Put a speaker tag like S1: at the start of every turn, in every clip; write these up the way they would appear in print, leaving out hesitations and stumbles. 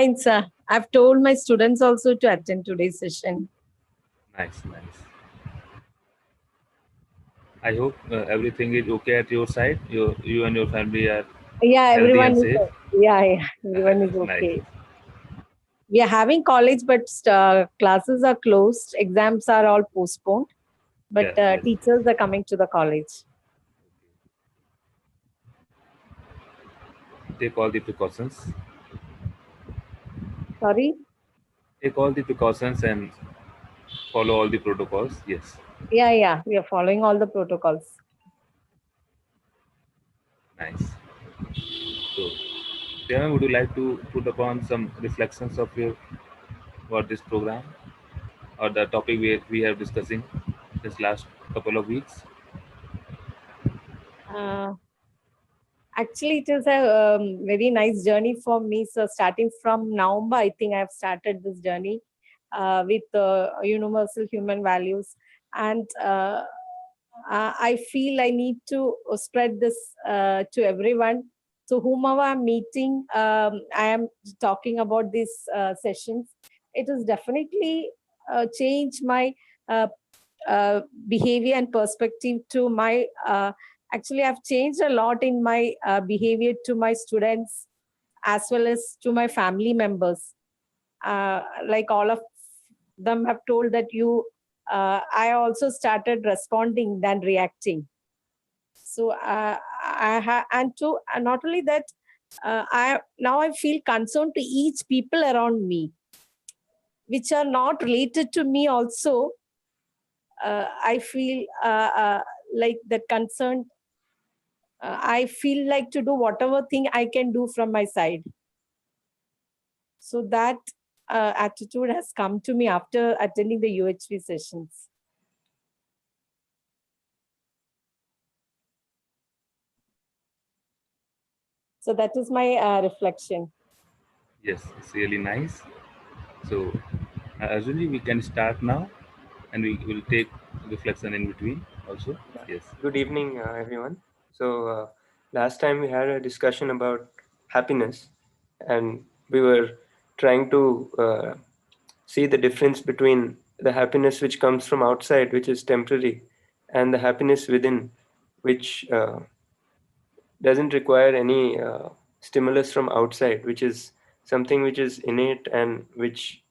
S1: Fine, sir. I've told my students also to attend today's session.
S2: Nice, nice. I hope everything is okay at your side. You and your family are
S1: Yeah,
S2: healthy
S1: everyone
S2: and
S1: is,
S2: safe.
S1: everyone is
S2: Nice.
S1: okay. We are having college, but classes are closed. Exams are all postponed, but
S2: Yes, yes.
S1: teachers are coming to the college.
S2: Take all the precautions.
S1: Sorry?
S2: Take all the precautions and follow all the protocols. Yes.
S1: Yeah. We are following all the protocols.
S2: Nice. So, Jemma, would you like to put upon some reflections of your about this program or the topic we have discussing this last couple of weeks?
S1: Uh, Actually, it is a very nice journey for me. So, starting from November, I think I have started this journey with universal human values. And I feel I need to spread this to everyone. So, whomever I'm meeting, I am talking about these sessions. It has definitely changed my uh, behavior and perspective to my actually I've changed a lot in my behavior to my students as well as to my family members. Like all of them have told that I also started responding than reacting. So and to not only that, I feel concerned to each people around me which are not related to me also. I feel like that concern. I feel like to do whatever thing I can do from my side. So that attitude has come to me after attending the UHV sessions. So that is my reflection.
S2: Yes, it's really nice. So, Arjunji, we can start now, and we will take reflection in between also.
S3: Yeah.
S2: Yes.
S3: Good evening, everyone. So, last time we had a discussion about happiness, and we were trying to see the difference between the happiness which comes from outside, which is temporary, and the happiness within, which doesn't require any stimulus from outside, which is something which is innate and which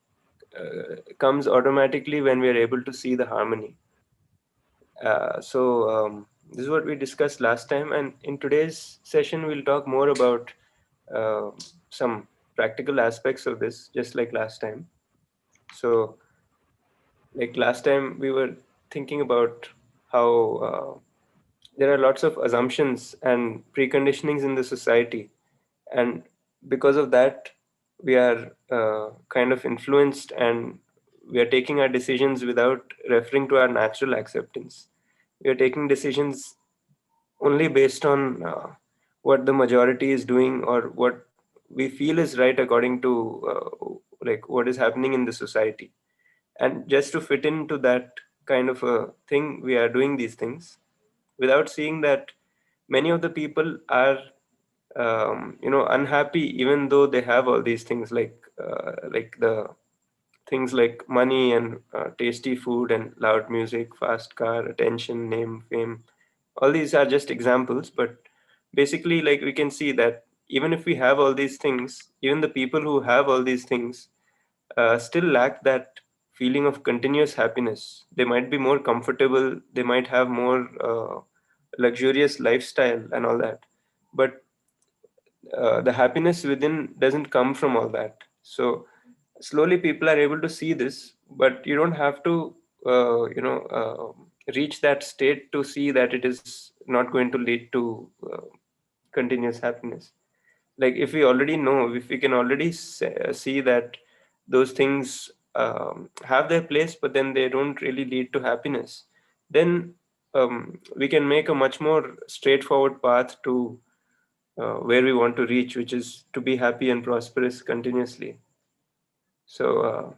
S3: comes automatically when we are able to see the harmony. This is what we discussed last time, and in today's session, we'll talk more about uh, some practical aspects of this, just like last time. So, like last time, we were thinking about how there are lots of assumptions and preconditionings in the society, and because of that, we are kind of influenced, and we are taking our decisions without referring to our natural acceptance. We are taking decisions only based on what the majority is doing or what we feel is right according to like what is happening in the society. And just to fit into that kind of a thing, we are doing these things without seeing that many of the people are unhappy even though they have all these things, like the things like money and tasty food and loud music, fast car, attention, name, fame. All these are just examples, but basically, like we can see that even if we have all these things, even the people who have all these things still lack that feeling of continuous happiness. They might be more comfortable, they might have more luxurious lifestyle and all that, but the happiness within doesn't come from all that. So slowly people are able to see this, but you don't have to reach that state to see that it is not going to lead to continuous happiness. Like if we already know, if we can already see that those things have their place but then they don't really lead to happiness, then we can make a much more straightforward path to where we want to reach, which is to be happy and prosperous continuously. So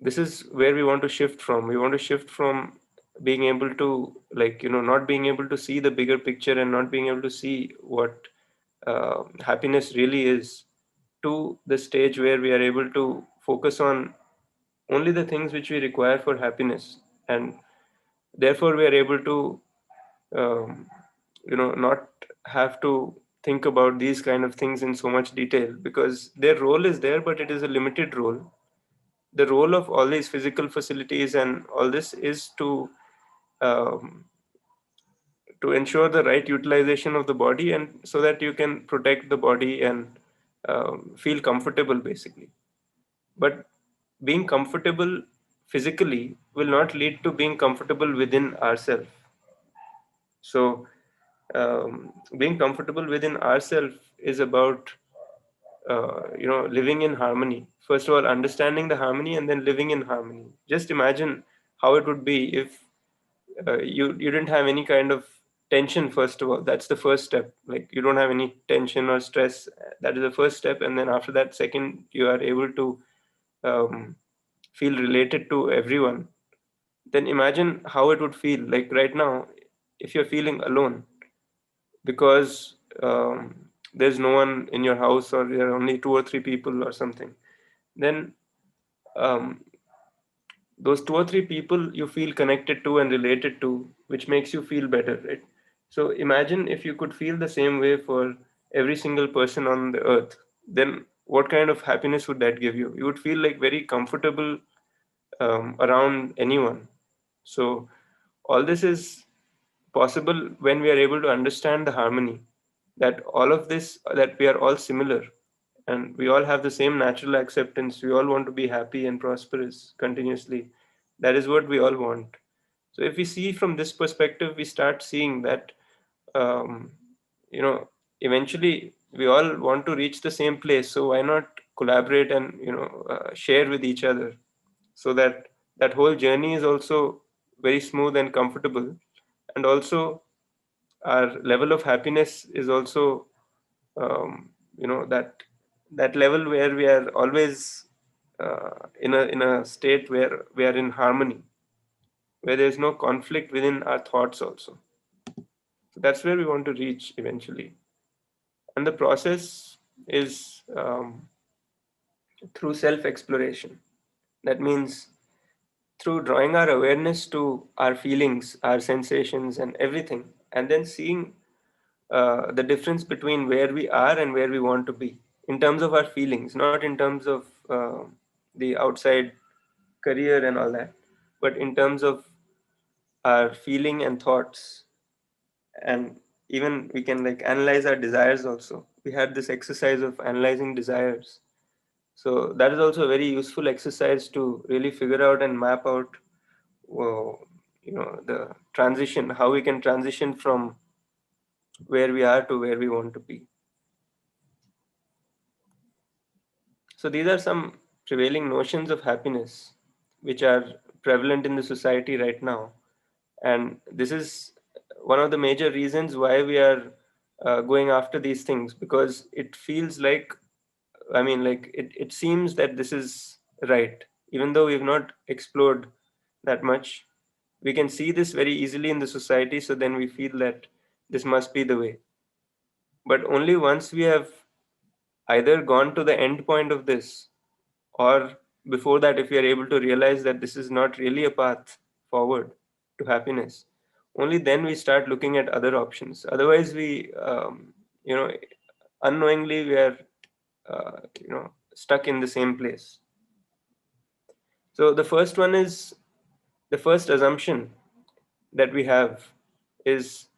S3: this is where we want to shift from. We want to shift from being able to, not being able to see the bigger picture and not being able to see what happiness really is, to the stage where we are able to focus on only the things which we require for happiness, and therefore we are able to um, not have to think about these kind of things in so much detail, because their role is there, but it is a limited role. The role of all these physical facilities and all this is um, to ensure the right utilization of the body, and so that you can protect the body and feel comfortable basically. But being comfortable physically will not lead to being comfortable within ourselves. So being comfortable within ourselves is about living in harmony. First of all, understanding the harmony and then living in harmony. Just imagine how it would be if you didn't have any kind of tension. First of all, that's the first step. Like, you don't have any tension or stress. That is the first step, and then after that, second, you are able to um, feel related to everyone. Then imagine how it would feel like right now if you're feeling alone, because there's no one in your house, or there are only two or three people or something. Then um, those two or three people you feel connected to and related to, which makes you feel better, right? So imagine if you could feel the same way for every single person on the earth. Then what kind of happiness would that give you? You would feel like very comfortable around anyone. So all this is possible when we are able to understand the harmony, that all of this, that we are all similar, and we all have the same natural acceptance. We all want to be happy and prosperous continuously. That is what we all want. So if we see from this perspective, we start seeing that um, you know eventually we all want to reach the same place. So why not collaborate and share with each other, so that that whole journey is also very smooth and comfortable, and also our level of happiness is also um, that level where we are always in a state where we are in harmony, where there is no conflict within our thoughts also. So that's where we want to reach eventually, and the process is through self exploration. That means through drawing our awareness to our feelings, our sensations, and everything, and then seeing the difference between where we are and where we want to be in terms of our feelings, not in terms of the outside career and all that, but in terms of our feeling and thoughts. And even we can like analyze our desires also. We had this exercise of analyzing desires. So that is also a very useful exercise to really figure out and map out the transition, how we can transition from where we are to where we want to be. So these are some prevailing notions of happiness which are prevalent in the society right now. And this is one of the major reasons why we are going after these things, because it feels like, I mean, like it seems that this is right, even though we've not explored that much. We can see this very easily in the society, so then we feel that this must be the way. But only once we have either gone to the end point of this, or before that, if we are able to realize that this is not really a path forward to happiness, only then we start looking at other options. Otherwise we you know unknowingly we are stuck in the same place. So the first one is, the first assumption that we have is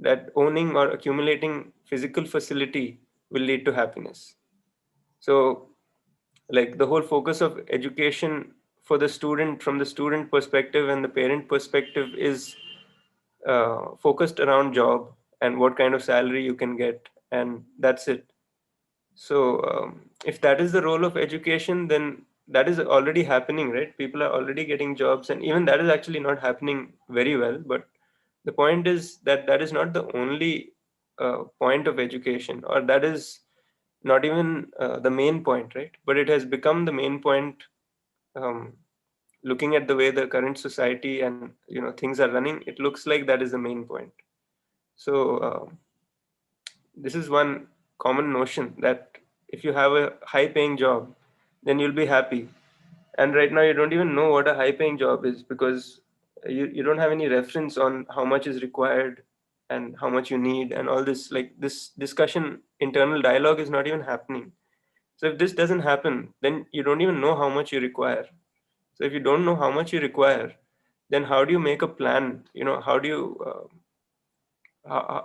S3: that owning or accumulating physical facility will lead to happiness. So like the whole focus of education for the student, from the student perspective and the parent perspective, is focused around job and what kind of salary you can get, and that's it. So if that is the role of education, then that is already happening, right? People are already getting jobs, and even that is actually not happening very well. But the point is that that is not the only point of education, or that is not even the main point, right? But it has become the main point, um, looking at the way the current society and things are running. It looks like that is the main point. So this is one common notion, that if you have a high paying job, then you'll be happy. And right now you don't even know what a high paying job is, because you don't have any reference on how much is required and how much you need, and all this, like this discussion, internal dialogue is not even happening. So if this doesn't happen, then you don't even know how much you require. So if you don't know how much you require, then how do you make a plan? How do you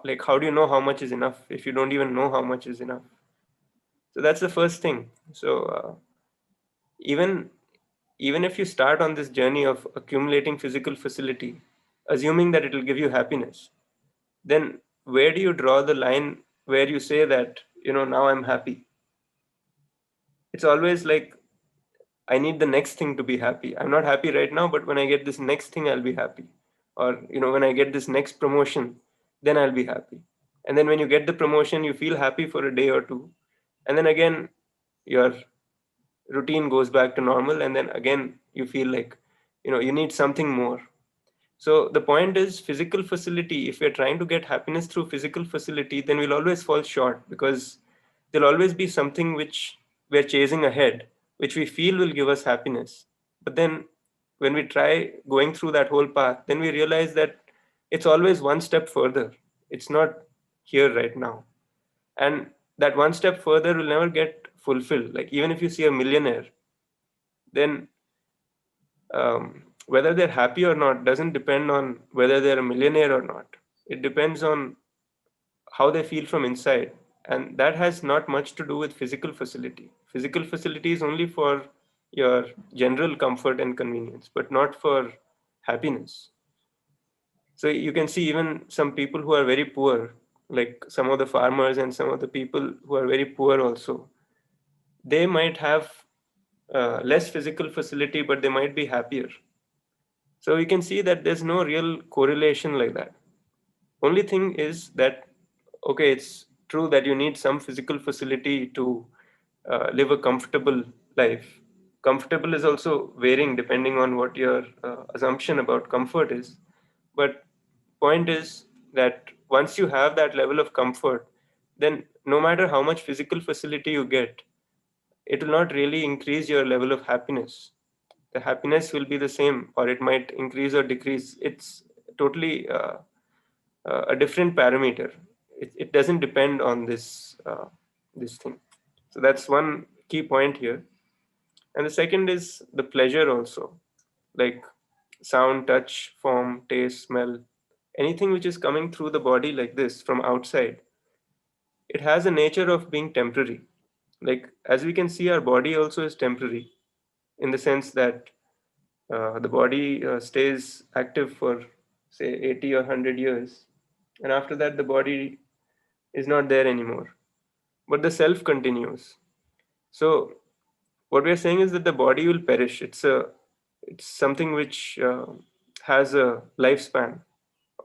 S3: like, how do you know how much is enough if you don't even know how much is enough? So that's the first thing. So even even if you start on this journey of accumulating physical facility, assuming that it will give you happiness, then where do you draw the line where you say that, now I'm happy? It's always like, I need the next thing to be happy. I'm not happy right now, but when I get this next thing, I'll be happy. Or, when I get this next promotion, then I'll be happy. And then when you get the promotion, you feel happy for a day or two. And then again, your routine goes back to normal. And then again, you feel like, you need something more. So the point is, physical facility, if we're trying to get happiness through physical facility, then we'll always fall short, because there'll always be something which we're chasing ahead, which we feel will give us happiness. But then when we try going through that whole path, then we realize that it's always one step further. It's not here right now. And that one step further will never get fulfilled. Like, even if you see a millionaire, then whether they're happy or not doesn't depend on whether they're a millionaire or not. It depends on how they feel from inside. And that has not much to do with physical facility. Physical facility is only for your general comfort and convenience, but not for happiness. So you can see even some people who are very poor, like some of the farmers and some of the people who are very poor also, they might have less physical facility, but they might be happier. So we can see that there's no real correlation like that. Only thing is that, okay, it's true that you need some physical facility to live a comfortable life. Comfortable is also varying depending on what your assumption about comfort is. But point is that once you have that level of comfort, then no matter how much physical facility you get, it will not really increase your level of happiness. The happiness will be the same, or it might increase or decrease. It's totally a different parameter. It doesn't depend on this thing. So that's one key point here. And the second is the pleasure also, like sound, touch, form, taste, smell, anything which is coming through the body like this from outside. It has a nature of being temporary. Like, as we can see, our body also is temporary, in the sense that the body stays active for, say, 80 or 100 years, and after that the body is not there anymore, but the self continues. So what we are saying is that the body will perish. It's something which has a lifespan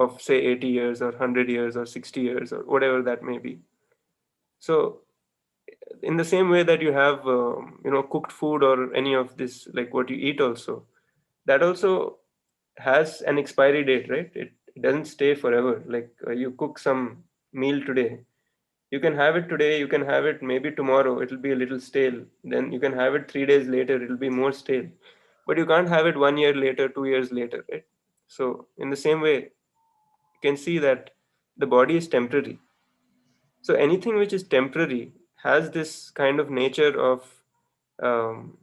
S3: of, say, 80 years or 100 years or 60 years or whatever that may be. So in the same way that you have cooked food or any of this, like what you eat also, that also has an expiry date, right? It doesn't stay forever. Like, you cook some meal today, you can have it today, you can have it maybe tomorrow, it'll be a little stale. Then you can have it 3 days later, it'll be more stale. But you can't have it 1 year later, 2 years later, right? So in the same way, you can see that the body is temporary. So anything which is temporary has this kind of nature of um,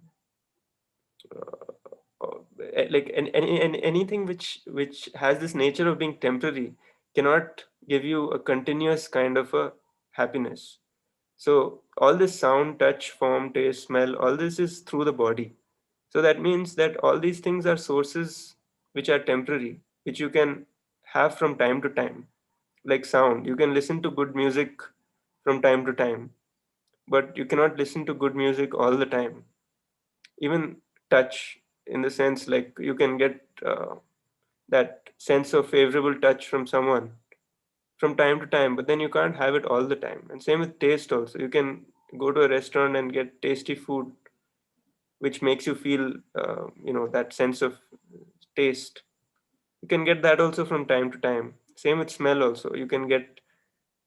S3: like anything which has this nature of being temporary cannot give you a continuous kind of a happiness. So all this sound, touch, form, taste, smell, all this is through the body. So that means that all these things are sources which are temporary, which you can have from time to time. Like sound, you can listen to good music from time to time, but you cannot listen to good music all the time. Even touch, in the sense, like, you can get that sense of favorable touch from someone from time to time, but then you can't have it all the time. And same with taste also. You can go to a restaurant and get tasty food which makes you feel that sense of taste. You can get that also from time to time. Same with smell also. You can get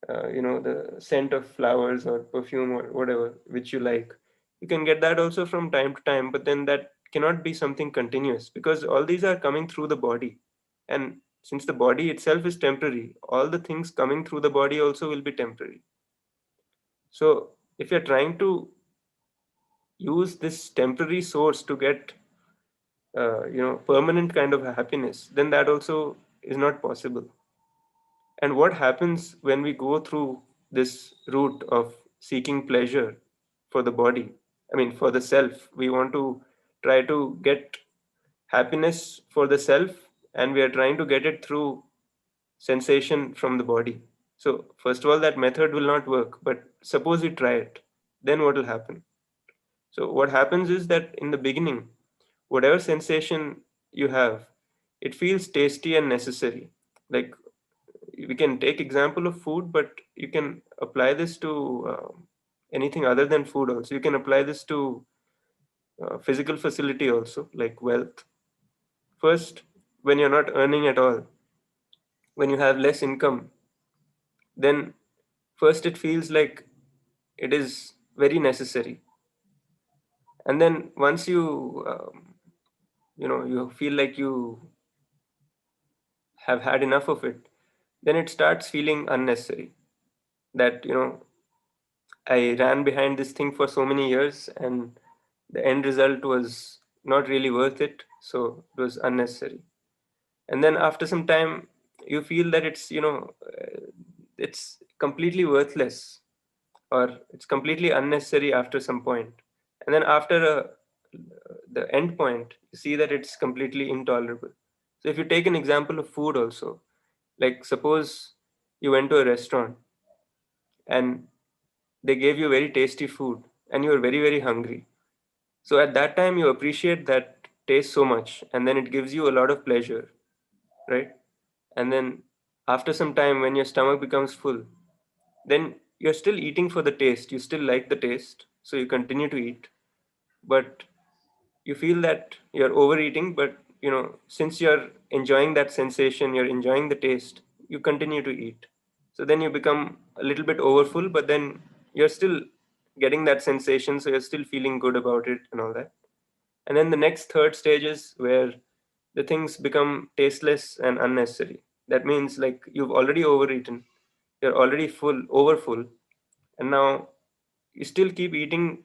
S3: the scent of flowers or perfume or whatever which you like. You can get that also from time to time, but then that cannot be something continuous, because all these are coming through the body. And since the body itself is temporary, all the things coming through the body also will be temporary. So if you're trying to use this temporary source to get permanent kind of happiness, then that also is not possible. And what happens when we go through this route of seeking pleasure for the body? I mean, for the self, we want to try to get happiness for the self, and we are trying to get it through sensation from the body. So, first of all, that method will not work. But suppose we try it, then what will happen? So, what happens is that in the beginning, whatever sensation you have, it feels tasty and necessary. Like, we can take example of food, but you can apply this to anything other than food also. You can apply this to physical facility also, like wealth. First, when you're not earning at all, when you have less income, then first it feels like it is very necessary. And then once you feel like you have had enough of it, then it starts feeling unnecessary. That I ran behind this thing for so many years, and the end result was not really worth it, so it was unnecessary. And then after some time, you feel that it's completely worthless, or it's completely unnecessary after some point. And then after the end point, you see that it's completely intolerable. So if you take an example of food also, like suppose you went to a restaurant and they gave you very tasty food and you were very, very hungry. So at that time, you appreciate that taste so much, and then it gives you a lot of pleasure, right? And then after some time, when your stomach becomes full, then you're still eating for the taste. You still like the taste, so you continue to eat. But you feel that you're overeating, but since you're enjoying that sensation, you're enjoying the taste, you continue to eat. So then you become a little bit overfull, but then you're still getting that sensation, so you're still feeling good about it and all that. And then the next third stage is where the things become tasteless and unnecessary. That means like you've already overeaten, you're already full, overfull, and now you still keep eating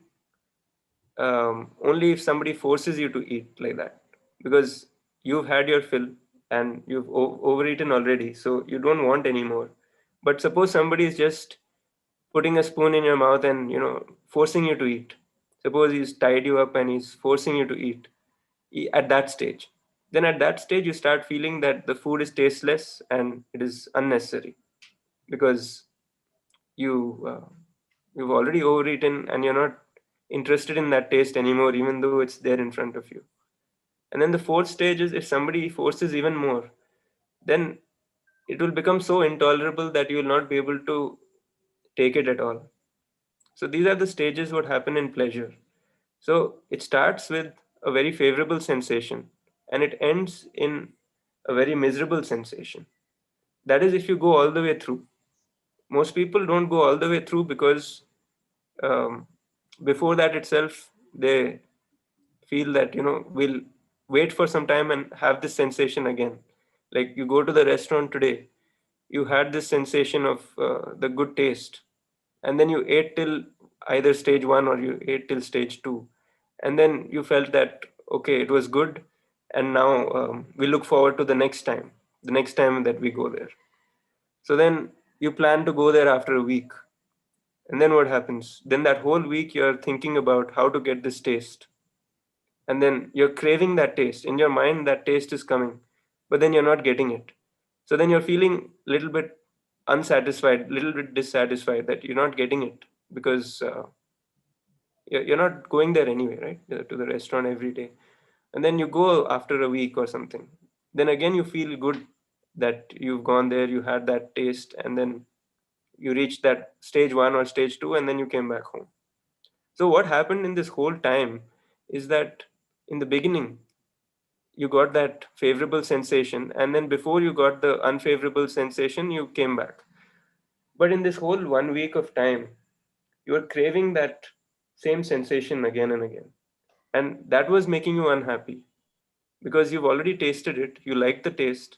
S3: only if somebody forces you to eat like that, because you've had your fill and you've overeaten already, so you don't want any more. But suppose somebody is just putting a spoon in your mouth and forcing you to eat. Suppose he's tied you up and he's forcing you to eat at that stage. Then at that stage you start feeling that the food is tasteless and it is unnecessary, because you you've already overeaten and you're not interested in that taste anymore, even though it's there in front of you. And then the fourth stage is if somebody forces even more, then it will become so intolerable that you will not be able to take it at all. So these are the stages what happen in pleasure. So it starts with a very favorable sensation and it ends in a very miserable sensation. That is if you go all the way through. Most people don't go all the way through because um, before that itself they feel that we'll wait for some time and have this sensation again. Like you go to the restaurant today, you had this sensation of the good taste, and then you ate till either stage 1 or you ate till stage 2, and then you felt that okay, it was good, and now we look forward to the next time that we go there. So then you plan to go there after a week, and then what happens? Then that whole week you're thinking about how to get this taste, and then you're craving that taste in your mind. That taste is coming, but then you're not getting it. So then you're feeling a little bit unsatisfied, little bit dissatisfied that you're not getting it, because you're not going there anyway, right? To the restaurant every day. And then you go after a week or something, then again you feel good that you've gone there, you had that taste, and then you reached that stage 1 or stage 2, and then you came back home. So what happened in this whole time is that in the beginning you got that favorable sensation, and then before you got the unfavorable sensation, you came back. But in this whole 1 week of time, you are craving that same sensation again and again. And that was making you unhappy because you've already tasted it, you like the taste,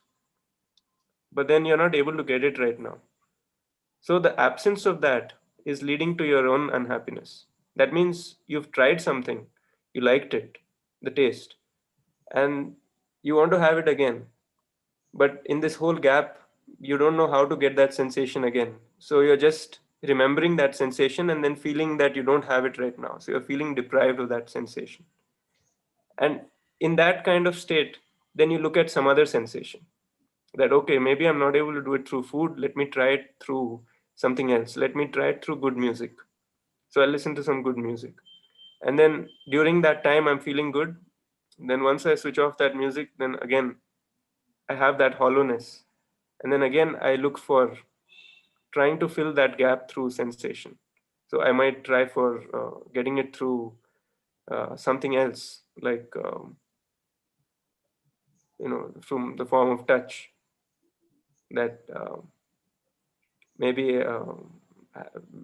S3: but then you're not able to get it right now. So the absence of that is leading to your own unhappiness. That means you've tried something, you liked it, the taste, and you want to have it again. But in this whole gap, you don't know how to get that sensation again. So you're just remembering that sensation and then feeling that you don't have it right now. So you're feeling deprived of that sensation. And in that kind of state, then you look at some other sensation that, okay, maybe I'm not able to do it through food. Let me try it through something else. Let me try it through good music. So I listen to some good music. And then during that time, I'm feeling good. Then once I switch off that music, then again, I have that hollowness. And then again, I look for trying to fill that gap through sensation. So I might try for getting it through something else, like from the form of touch. That maybe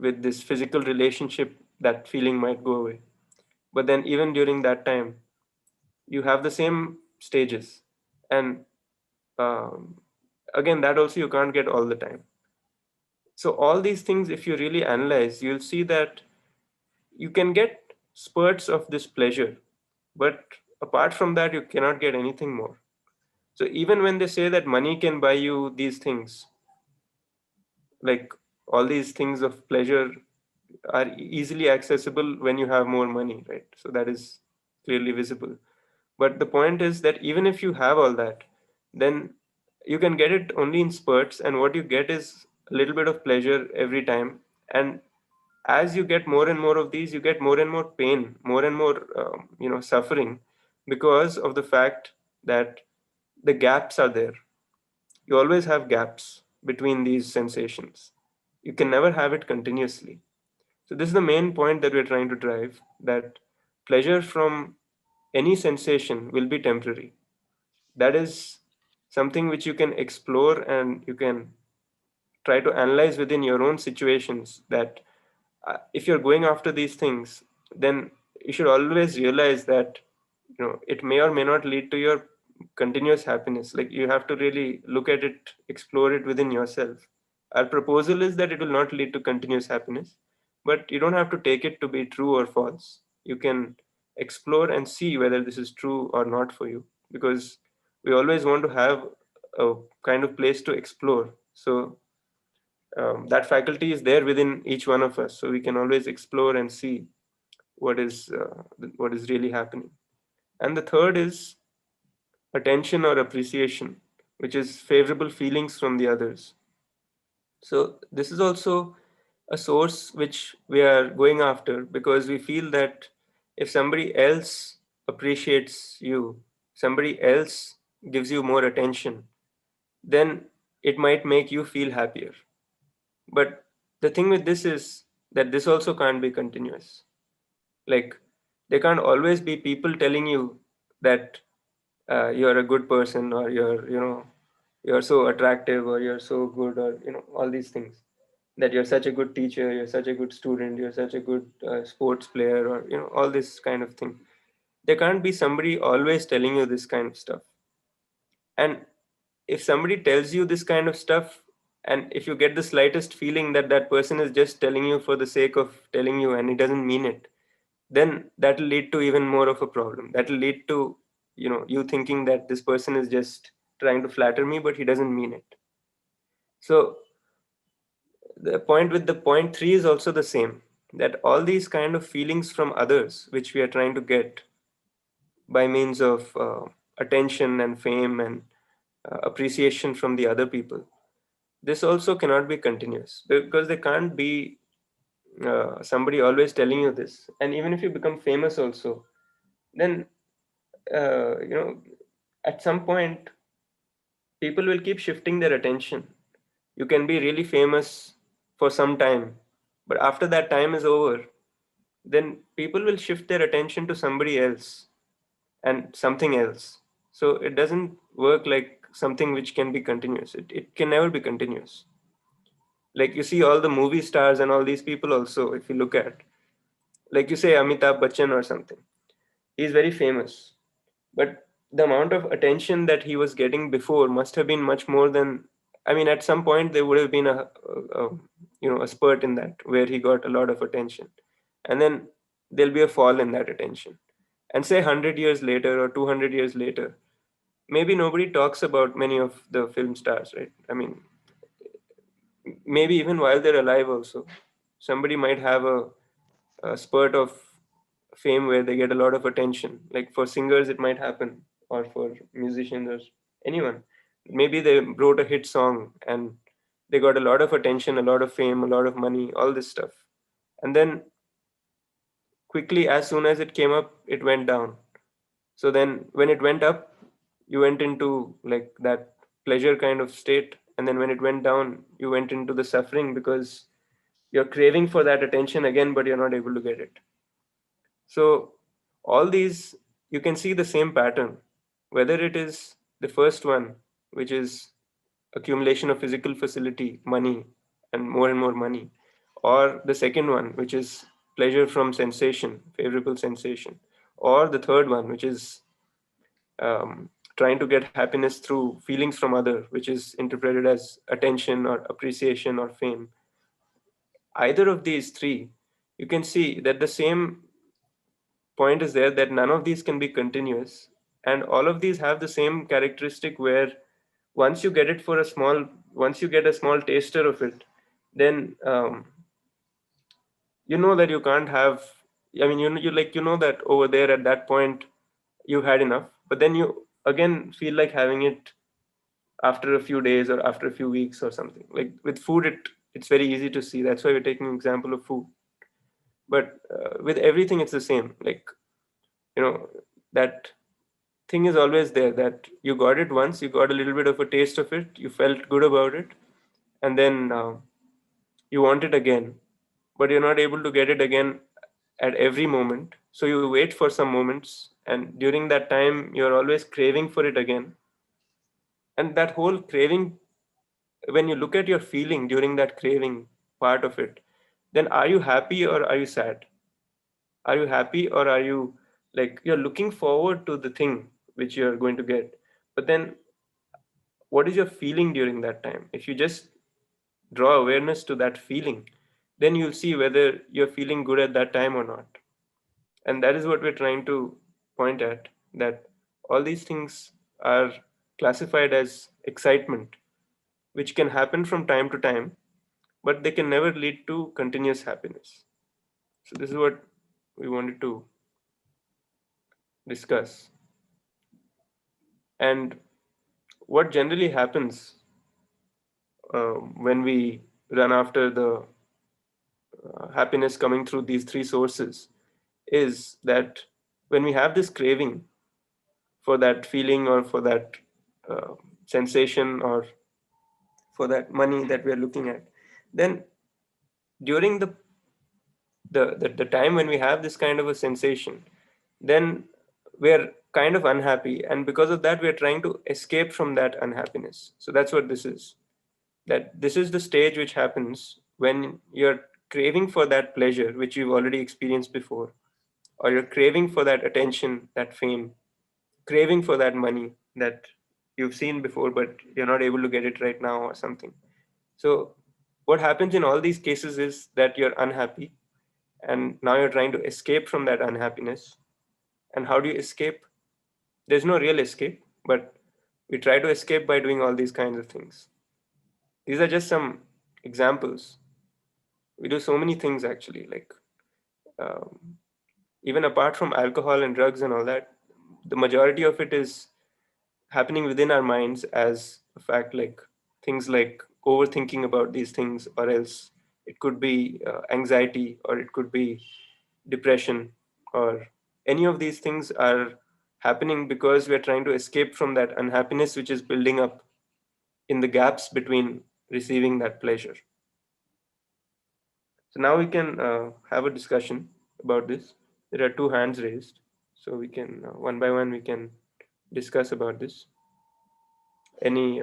S3: with this physical relationship, that feeling might go away. But then even during that time, you have the same stages, and um, again, that also you can't get all the time. So all these things, if you really analyze, you'll see that you can get spurts of this pleasure, but apart from that, you cannot get anything more. So even when they say that money can buy you these things, like all these things of pleasure are easily accessible when you have more money, right? So that is clearly visible. But the point is that even if you have all that, then you can get it only in spurts, and what you get is a little bit of pleasure every time. And as you get more and more of these, you get more and more pain, more and more suffering, because of the fact that the gaps are there. You always have gaps between these sensations. You can never have it continuously. So this is the main point that we're trying to drive, that pleasure from any sensation will be temporary. That is something which you can explore, and you can try to analyze within your own situations, that if you're going after these things, then you should always realize that it may or may not lead to your continuous happiness. Like, you have to really look at it, explore it within yourself. Our proposal is that it will not lead to continuous happiness, but you don't have to take it to be true or false. You can explore and see whether this is true or not for you, because we always want to have a kind of place to explore. So that faculty is there within each one of us, so we can always explore and see what is really happening. And the third is attention or appreciation, which is favorable feelings from the others. So this is also a source which we are going after, because we feel that if somebody else appreciates you, somebody else gives you more attention, then it might make you feel happier. But the thing with this is that this also can't be continuous. Like, there can't always be people telling you that you're a good person, or you're so attractive, or you're so good, or all these things, that you're such a good teacher, you're such a good student, you're such a good sports player, or all this kind of thing. There can't be somebody always telling you this kind of stuff. And if somebody tells you this kind of stuff, and if you get the slightest feeling that that person is just telling you for the sake of telling you and he doesn't mean it, then that will lead to even more of a problem. That will lead to you thinking that this person is just trying to flatter me, but he doesn't mean it. So the point with the point 3 is also the same, that all these kind of feelings from others which we are trying to get by means of attention and fame and appreciation from the other people, this also cannot be continuous, because there can't be somebody always telling you this. And even if you become famous also, then uh, you know at some point people will keep shifting their attention. You can be really famous for some time, but after that time is over, then people will shift their attention to somebody else and something else. So it doesn't work like something which can be continuous. It can never be continuous. Like you see all the movie stars and all these people also, if you look at, like you say Amitabh Bachchan or something, he's very famous, but the amount of attention that he was getting before must have been much more than, I mean, at some point there would have been a a spurt in that where he got a lot of attention, and then there'll be a fall in that attention. And say 100 years later or 200 years later, maybe nobody talks about many of the film stars, right? I mean, maybe even while they're alive also, somebody might have a spurt of fame where they get a lot of attention. Like for singers it might happen, or for musicians, or anyone. Maybe they wrote a hit song and they got a lot of attention, a lot of fame, a lot of money, all this stuff. And then quickly, as soon as it came up, it went down. So then when it went up, you went into like that pleasure kind of state, and then when it went down, you went into the suffering, because you're craving for that attention again, but you're not able to get it. So all these, you can see the same pattern, whether it is the first one, which is accumulation of physical facility, money, and more money, or the second one, which is pleasure from sensation, favorable sensation, or the third one, which is trying to get happiness through feelings from other, which is interpreted as attention or appreciation or fame. Either of these three, you can see that the same point is there, that none of these can be continuous, and all of these have the same characteristic where once you get it for a small, once you get a small taster of it, then you know that you can't have, I mean, you know that over there at that point you had enough, but then you again feel like having it after a few days or after a few weeks or something. Like with food, it's very easy to see. That's why we're taking an example of food. But with everything, it's the same. Like, you know, that thing is always there, that you got it once, you got a little bit of a taste of it, you felt good about it, and then you want it again, but you're not able to get it again at every moment. So you wait for some moments, and during that time, you're always craving for it again. And that whole craving, when you look at your feeling during that craving part of it, then are you happy or are you sad? Are you happy, or are you like you're looking forward to the thing which you're going to get? But then what is your feeling during that time? If you just draw awareness to that feeling, then you'll see whether you're feeling good at that time or not. And that is what we're trying to point at, that all these things are classified as excitement, which can happen from time to time, but they can never lead to continuous happiness. So this is what we wanted to discuss. And what generally happens when we run after the happiness coming through these three sources is that when we have this craving for that feeling, or for that uh, sensation, or for that money that we are looking at, then during the time when we have this kind of a sensation, then we're kind of unhappy, and because of that we're trying to escape from that unhappiness. So that's what this is, that this is the stage which happens when you're craving for that pleasure which you've already experienced before, or you're craving for that attention, that fame, craving for that money that you've seen before but you're not able to get it right now or something. So what happens in all these cases is that you're unhappy, and now you're trying to escape from that unhappiness. And how do you escape? There's no real escape, but we try to escape by doing all these kinds of things. These are just some examples. We do so many things actually, like um, even apart from alcohol and drugs and all that, the majority of it is happening within our minds as a fact, like things like overthinking about these things, or else it could be anxiety, or it could be depression, or any of these things are happening because we're trying to escape from that unhappiness which is building up in the gaps between receiving that pleasure. So now we can have a discussion about this. There are two hands raised, so we can one by one we can discuss about this. Any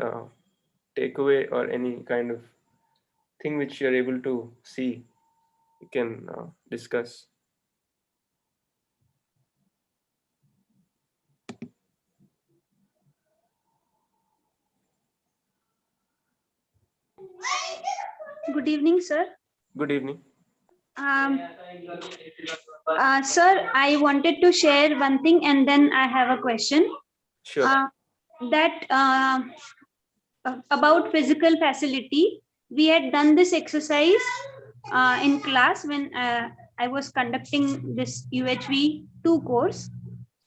S3: takeaway or any kind of thing which you're able to see, you can discuss.
S4: Good evening, sir.
S3: Good evening.
S4: Um, Sir, I wanted to share one thing and then I have a question.
S3: Sure.
S4: That about physical facility, we had done this exercise in class when I was conducting this UHV 2 course.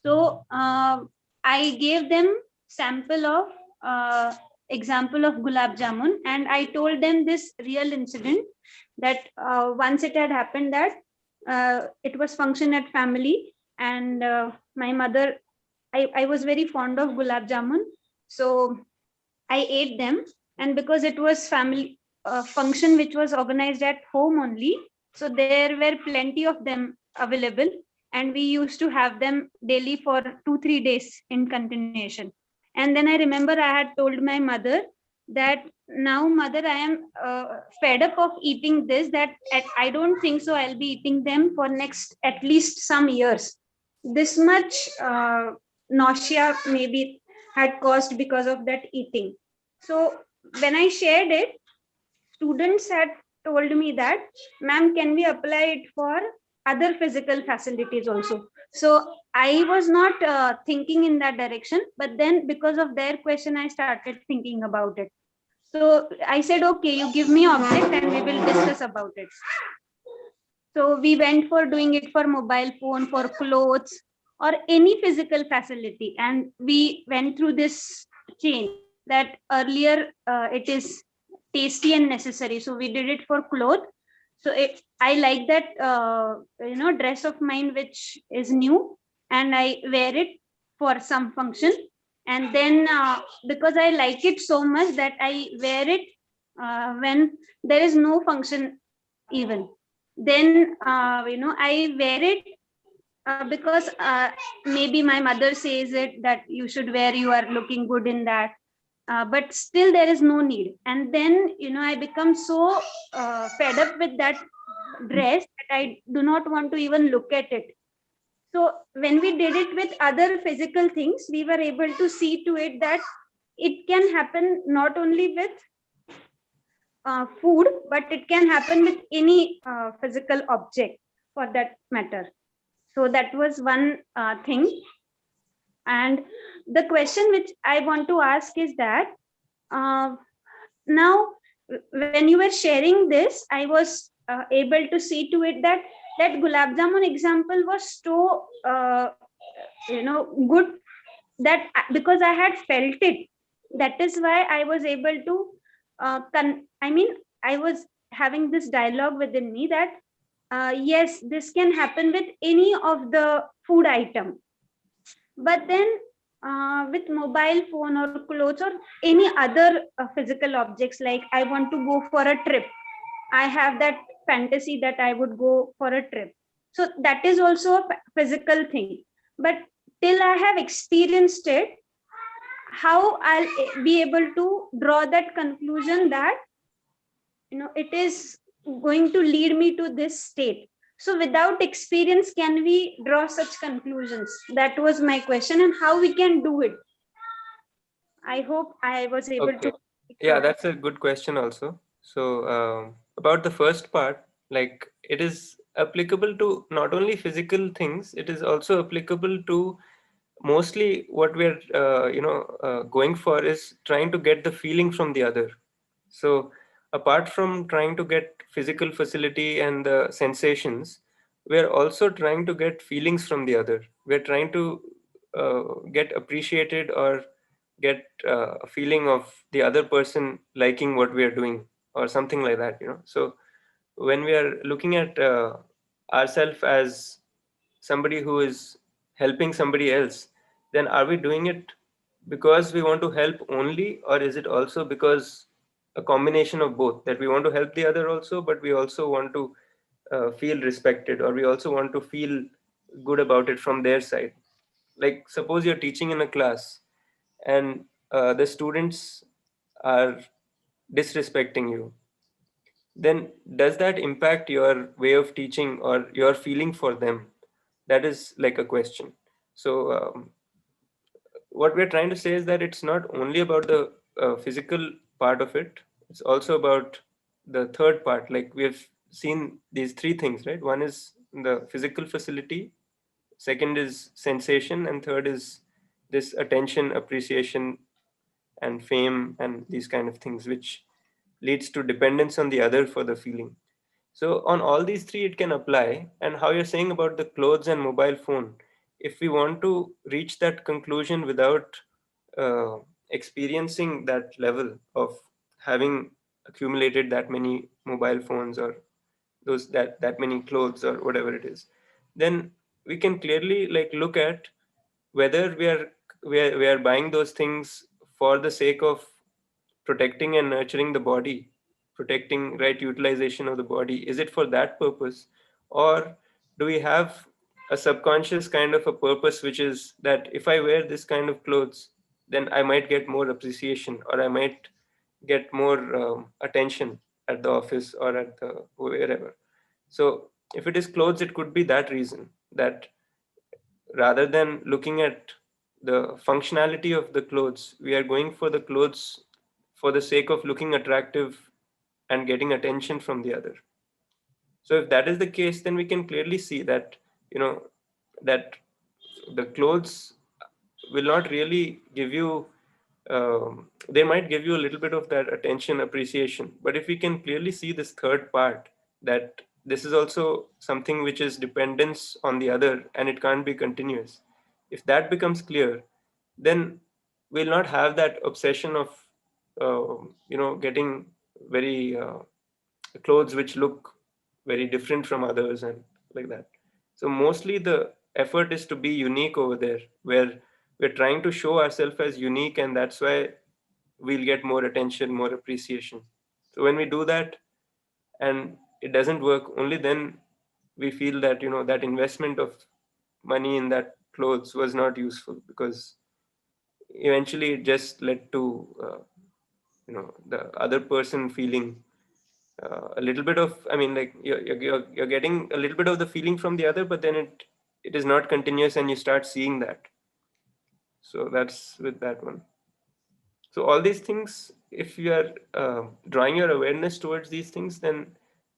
S4: So I gave them sample of example of gulab jamun, and I told them this real incident that once it had happened that it was function at family, and my mother, I was very fond of gulab jamun, so I ate them, and because it was family function which was organized at home only, so there were plenty of them available, and we used to have them daily for 2-3 days in continuation. And then I remember I had told my mother that now, mother, I am fed up of eating this. That I don't think so. I'll be eating them for next at least some years. This much nausea maybe had caused because of that eating. So when I shared it, students had told me that, ma'am, can we apply it for other physical facilities also? So I was not thinking in that direction, but then because of their question, I started thinking about it. So I said, okay, you give me object and we will discuss about it. So we went for doing it for mobile phone, for clothes, or any physical facility. And we went through this chain that earlier it is tasty and necessary. So we did it for clothes. So I like that, dress of mine, which is new, and I wear it for some function. And then because I like it so much that I wear it when there is no function even. Then I wear it because maybe my mother says it that you should wear, you are looking good in that, but still there is no need. And then I become so fed up with that dress that I do not want to even look at it. So when we did it with other physical things, we were able to see to it that it can happen not only with food, but it can happen with any physical object for that matter. So that was one thing. And the question which I want to ask is that uh, now, when you were sharing this, I was able to see to it that that gulab jamun example was so good, that because I had felt it, that is why I was able to I was having this dialogue within me that yes, this can happen with any of the food item. But then with mobile phone or clothes or any other physical objects, like I want to go for a trip, I have that fantasy that I would go for a trip. So that is also a physical thing. But till I have experienced it, how I'll be able to draw that conclusion that it is going to lead me to this state. So without experience, can we draw such conclusions? That was my question, and how we can do it. I hope I was able
S3: Okay.
S4: to.
S3: Yeah, that's a good question also. So about the first part, like it is applicable to not only physical things, it is also applicable to mostly what we're going for is trying to get the feeling from the other. So apart from trying to get physical facility and the sensations, we're also trying to get feelings from the other. We're trying to get appreciated or get a feeling of the other person liking what we are doing or something like that, So when we are looking at ourselves as somebody who is helping somebody else, then are we doing it because we want to help only, or is it also because a combination of both, that we want to help the other also, but we also want to feel respected, or we also want to feel good about it from their side? Like suppose you're teaching in a class and the students are disrespecting you, then does that impact your way of teaching or your feeling for them? That is like a question. So what we're trying to say is that it's not only about the physical part of it, it's also about the third part. Like we have seen these three things, right? One is the physical facility, second is sensation, and third is this attention, appreciation, and fame, and these kind of things, which leads to dependence on the other for the feeling. So on all these three, it can apply. And how you're saying about the clothes and mobile phone, if we want to reach that conclusion without experiencing that level of having accumulated that many mobile phones or those that many clothes or whatever it is, then we can clearly like look at whether we are buying those things for the sake of protecting and nurturing the body, protecting right utilization of the body. Is it for that purpose, or do we have a subconscious kind of a purpose, which is that if I wear this kind of clothes, then I might get more appreciation, or I might get more attention at the office or at the wherever. So if it is clothes, it could be that reason, that rather than looking at the functionality of the clothes, we are going for the clothes for the sake of looking attractive and getting attention from the other. So if that is the case, then we can clearly see that, that the clothes will not really give you, they might give you a little bit of that attention, appreciation. But if we can clearly see this third part, that this is also something which is dependence on the other and it can't be continuous. If that becomes clear, then we'll not have that obsession of, getting very clothes which look very different from others and like that. So mostly the effort is to be unique over there, where we're trying to show ourselves as unique, and that's why we'll get more attention, more appreciation. So when we do that and it doesn't work, only then we feel that, that investment of money in that clothes was not useful, because eventually it just led to the other person feeling a little bit of, I mean, like you're getting a little bit of the feeling from the other, but then it is not continuous, and you start seeing that. So that's with that one. So all these things, if you are drawing your awareness towards these things, then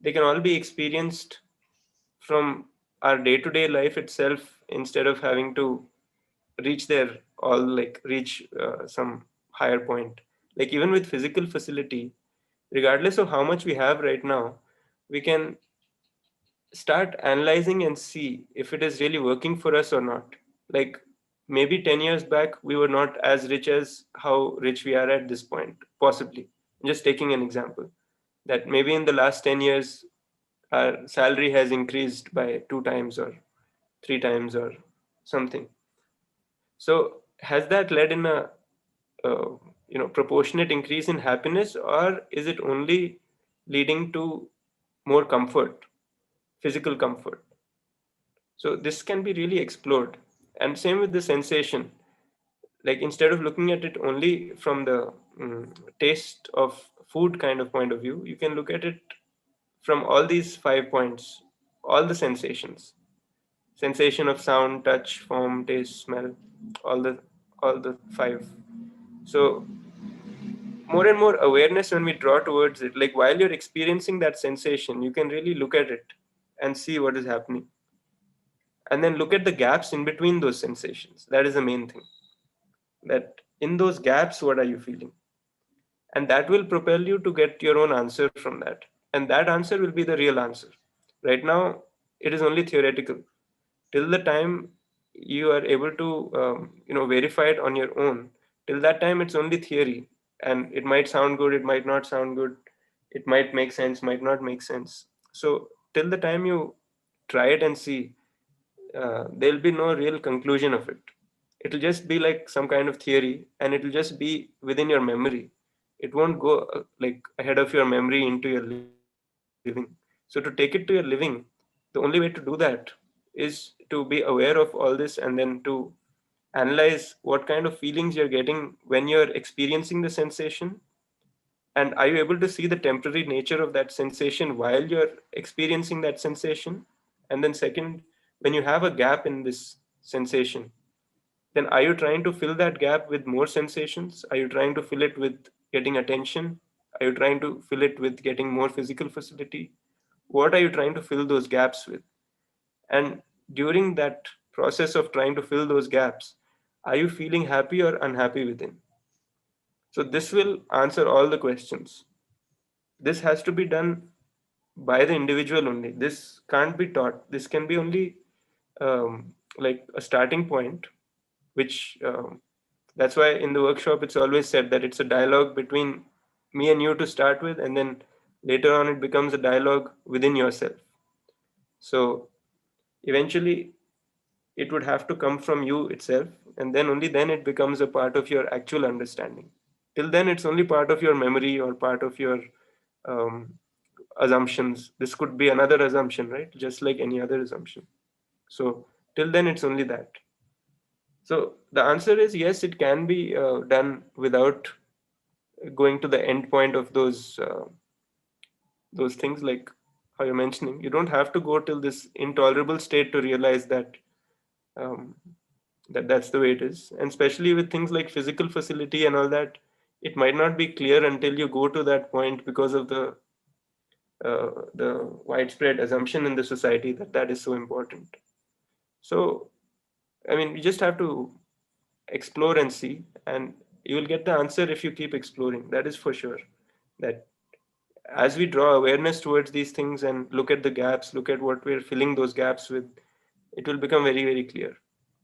S3: they can all be experienced from our day-to-day life itself, instead of having to reach there, all like reach some higher point. Like even with physical facility, regardless of how much we have right now, we can start analyzing and see if it is really working for us or not. Like maybe 10 years back, we were not as rich as how rich we are at this point, possibly. I'm just taking an example, that maybe in the last 10 years, our salary has increased by 2 times or 3 times or something. So has that led in a proportionate increase in happiness, or is it only leading to more comfort, physical comfort? So this can be really explored. And same with the sensation. Like instead of looking at it only from the taste of food kind of point of view, you can look at it from all these 5 points, all the sensations: sensation of sound, touch, form, taste, smell, all the five. So more and more awareness when we draw towards it, like while you're experiencing that sensation, you can really look at it and see what is happening, and then look at the gaps in between those sensations. That is the main thing, that in those gaps, what are you feeling? And that will propel you to get your own answer from that, and that answer will be the real answer. Right now it is only theoretical. Till the time you are able to verify it on your own, till that time it's only theory, and it might sound good, it might not sound good, it might make sense, might not make sense. So till the time you try it and see, there'll be no real conclusion of it. It'll just be like some kind of theory, and it'll just be within your memory. It won't go like ahead of your memory into your living. So to take it to your living, the only way to do that is to be aware of all this, and then to analyze what kind of feelings you're getting when you're experiencing the sensation, And are you able to see the temporary nature of that sensation while you're experiencing that sensation? And then second, when you have a gap in this sensation, then are you trying to fill that gap with more sensations? Are you trying to fill it with getting attention? Are you trying to fill it with getting more physical facility? What are you trying to fill those gaps with? And during that process of trying to fill those gaps, are you feeling happy or unhappy within? So this will answer all the questions. This has to be done by the individual only. This can't be taught. This can be only like a starting point, which that's why in the workshop it's always said that it's a dialogue between me and you to start with, and then later on it becomes a dialogue within yourself. So eventually it would have to come from you itself, and then only then it becomes a part of your actual understanding. Till then it's only part of your memory or part of your um, assumptions. This could be another assumption, right? Just like any other assumption. So till then it's only that. So the answer is yes, it can be done without going to the end point of those things, like how you're mentioning. You don't have to go till this intolerable state to realize that um, that's the way it is. And especially with things like physical facility and all that, it might not be clear until you go to that point because of the widespread assumption in the society that that is so important. So I mean, you just have to explore and see, and you will get the answer if you keep exploring. That is for sure. That as we draw awareness towards these things and look at the gaps, look at what we're filling those gaps with, it will become very, very clear.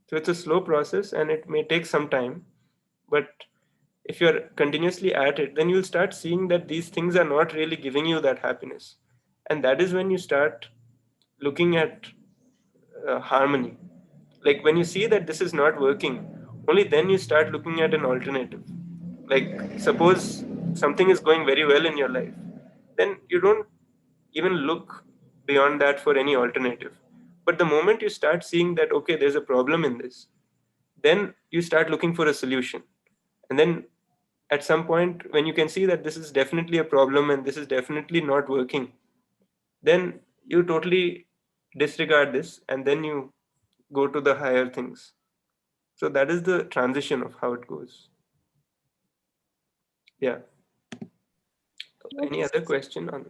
S3: So it's a slow process and it may take some time, but if you're continuously at it, then you'll start seeing that these things are not really giving you that happiness. And that is when you start looking at harmony. Like when you see that this is not working, only then you start looking at an alternative. Like suppose something is going very well in your life, then you don't even look beyond that for any alternative. But the moment you start seeing that okay, there's a problem in this, then you start looking for a solution. And then at some point when you can see that this is definitely a problem and this is definitely not working, then you totally disregard this and then you go to the higher things. So that is the transition of how it goes. Yeah. Any other question on,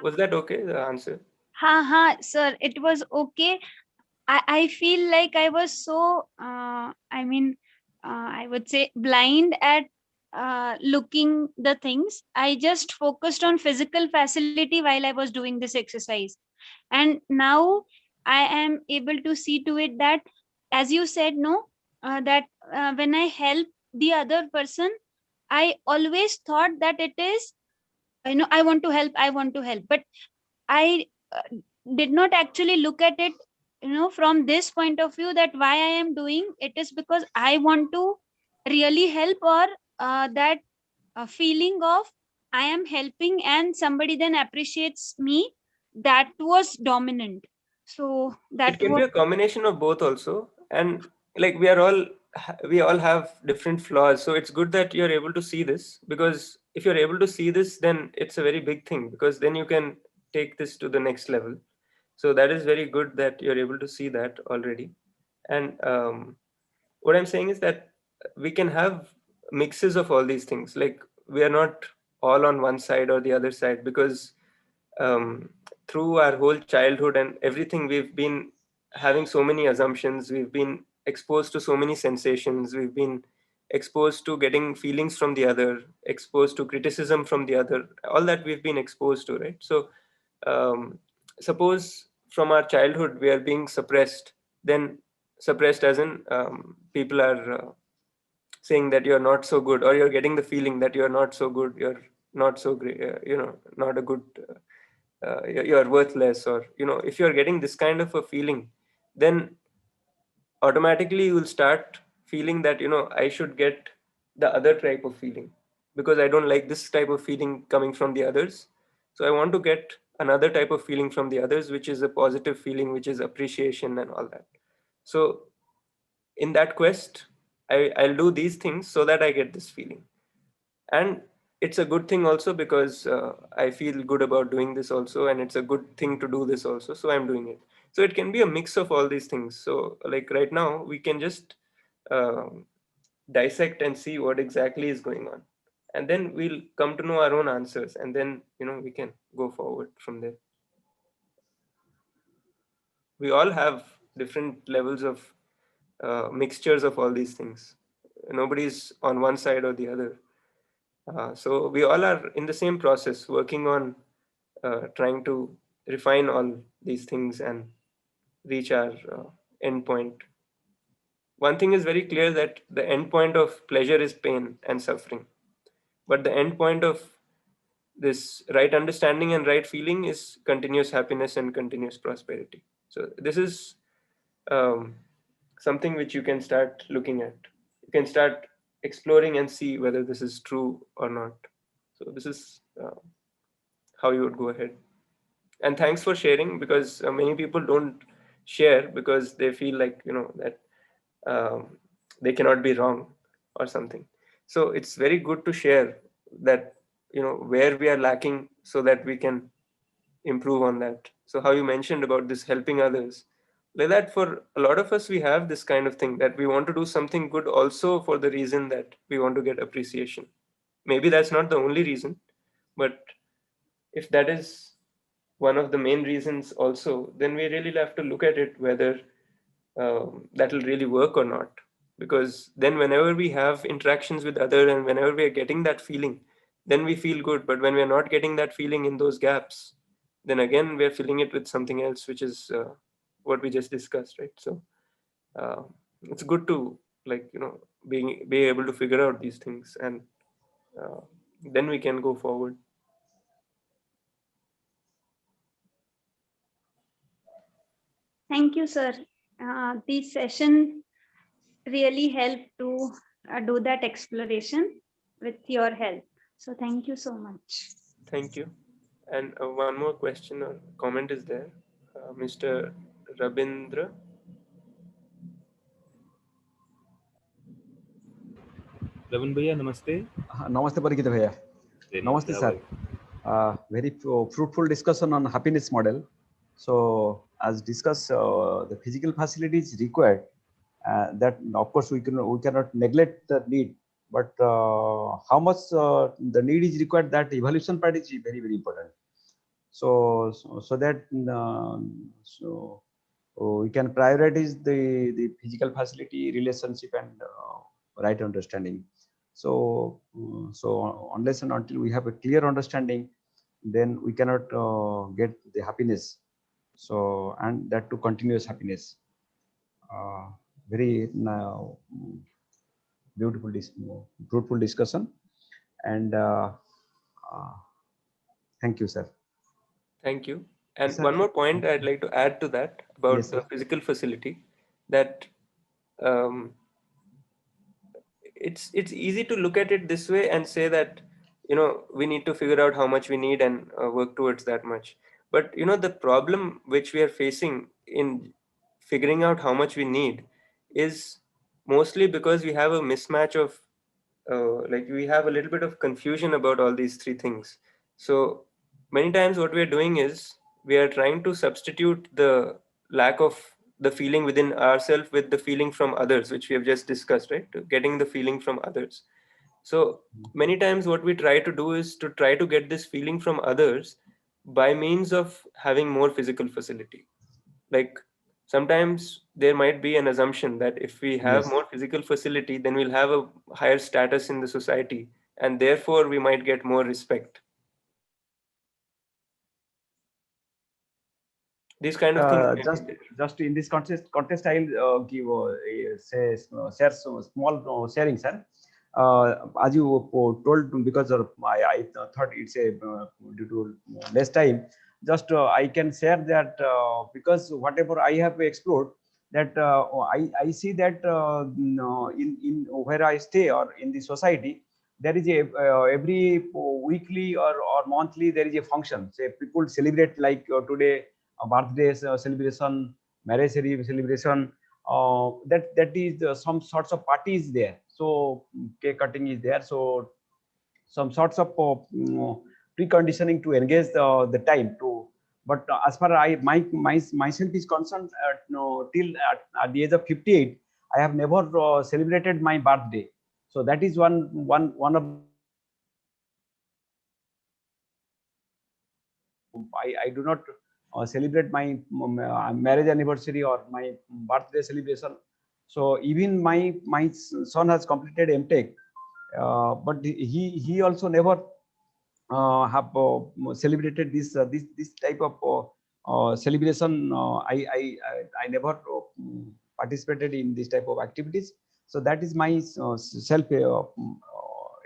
S3: was that okay, the answer?
S4: Sir, it was okay. I feel like I was so, I would say blind at looking the things. I just focused on physical facility while I was doing this exercise. And now I am able to see to it that, as you said, no, that when I help the other person, I always thought that it is, I want to help, but I did not actually look at it, from this point of view, that why I am doing it is because I want to really help, or that feeling of I am helping and somebody then appreciates me, that was dominant. So
S3: It
S4: that
S3: can be
S4: was,
S3: a combination of both also. And like we all have different flaws. So it's good that you're able to see this, because if you're able to see this, then it's a very big thing, because then you can take this to the next level. So that is very good that you're able to see that already. And what I'm saying is that we can have mixes of all these things. Like we are not all on one side or the other side, because um, through our whole childhood and everything, we've been having so many assumptions, we've been exposed to so many sensations, we've been exposed to getting feelings from the other, exposed to criticism from the other, all that we've been exposed to, right? So um, suppose from our childhood we are being suppressed, then suppressed as in people are saying that you're not so good, or you're getting the feeling that you're not so good, you're not so great, not a good, you're worthless, or if you're getting this kind of a feeling, then automatically you will start feeling that I should get the other type of feeling, because I don't like this type of feeling coming from the others. So I want to get another type of feeling from the others, which is a positive feeling, which is appreciation and all that. So in that quest, I'll do these things so that I get this feeling. And it's a good thing also because I feel good about doing this also, and it's a good thing to do this also, so I'm doing it. So it can be a mix of all these things. So like right now we can just dissect and see what exactly is going on, and then we'll come to know our own answers, and then we can go forward from there. We all have different levels of mixtures of all these things. Nobody's on one side or the other. So we all are in the same process, working on trying to refine all these things and reach our end point. One thing is very clear, that the end point of pleasure is pain and suffering, but the end point of this right understanding and right feeling is continuous happiness and continuous prosperity. So this is um, something which you can start looking at. You can start exploring and see whether this is true or not. So this is how you would go ahead. And thanks for sharing, because many people don't share because they feel like that um, they cannot be wrong or something. So it's very good to share that where we are lacking, so that we can improve on that. So how you mentioned about this helping others, like that, for a lot of us we have this kind of thing, that we want to do something good also for the reason that we want to get appreciation. Maybe that's not the only reason, but if that is one of the main reasons also, then we really have to look at it whether that will really work or not. Because then whenever we have interactions with other, and whenever we are getting that feeling, then we feel good. But when we are not getting that feeling in those gaps, then again we are filling it with something else, which is what we just discussed, right? So uh, it's good to, like, be able to figure out these things, and uh, then we can go forward.
S4: Thank you, sir. This session really helped to do that exploration with your help. So thank you so much.
S3: Thank you. And one more question or comment is there, Mr. Rabindra.
S2: Ravindra भैया नमस्ते।
S5: Namaste Parikita Bhaiya. Namaste sir. Very fruitful discussion on happiness model. So as discussed, the physical facilities required, that of course we cannot neglect the need, but how much the need is required, that evaluation part is very, very important. So that we can prioritize the physical facility, relationship, and right understanding. So unless and until we have a clear understanding, then we cannot get the happiness. So, and that to continuous happiness. Very beautiful, fruitful discussion, and thank you, sir.
S3: Thank you. And
S5: Sir,
S3: one more point I'd like to add to that about
S5: yes,
S3: the
S5: sir.
S3: physical facility, that um, it's easy to look at it this way and say that we need to figure out how much we need and work towards that much. But the problem which we are facing in figuring out how much we need is mostly because we have a mismatch of like, we have a little bit of confusion about all these three things. So many times what we are doing is we are trying to substitute the lack of the feeling within ourselves with the feeling from others, which we have just discussed, right? Getting the feeling from others. So many times what we try to do is to try to get this feeling from others by means of having more physical facility. Like, sometimes there might be an assumption that if we have
S5: Yes.
S3: more physical facility, then we'll have a higher status in the society, and therefore we might get more respect. These kind of things may be there.
S5: Just in this contest, I'll give share some small sharing, sir. As you told, because of I thought it's a due to less time. Just I can share that because whatever I have explored, that I see that in where I stay or in the society, there is a every weekly or monthly there is a function. Say people celebrate, like today, birthday celebration, marriage celebration. That is some sorts of parties there. So cake cutting is there. So some sorts of preconditioning to engage the time to. But as far as myself is concerned, no, till at the age of 58, I have never celebrated my birthday. So that is one of I do not celebrate my marriage anniversary or my birthday celebration. So even my son has completed MTech, but he also never have celebrated this type of celebration. I never participated in this type of activities. So that is my self